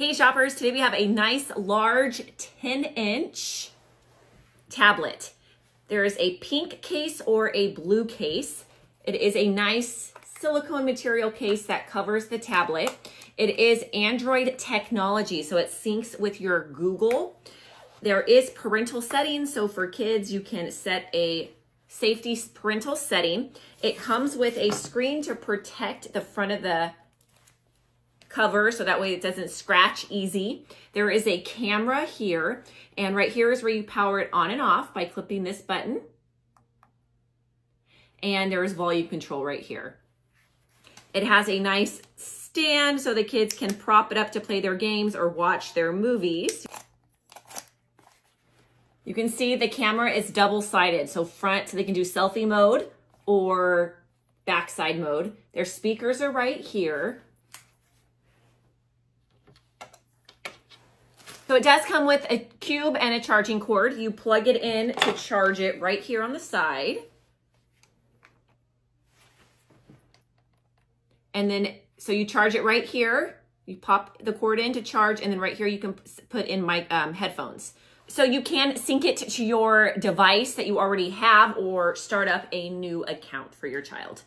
Hey shoppers, today we have a nice large 10-inch tablet. There is a pink case or a blue case. It is a nice silicone material case that covers the tablet. It is Android technology, so it syncs with your Google. There is parental settings, so for kids you can set a safety parental setting. It comes with a screen to protect the front of the cover so that way it doesn't scratch easy. There is a camera here, and right here is where you power it on and off by clipping this button. And there is volume control right here. It has a nice stand so the kids can prop it up to play their games or watch their movies. You can see the camera is double-sided, so front so they can do selfie mode or backside mode. Their speakers are right here. So it does come with a cube and a charging cord. You plug it in to charge it right here on the side. And then, so you charge it right here. You pop the cord in to charge, and then right here you can put in headphones. So you can sync it to your device that you already have or start up a new account for your child.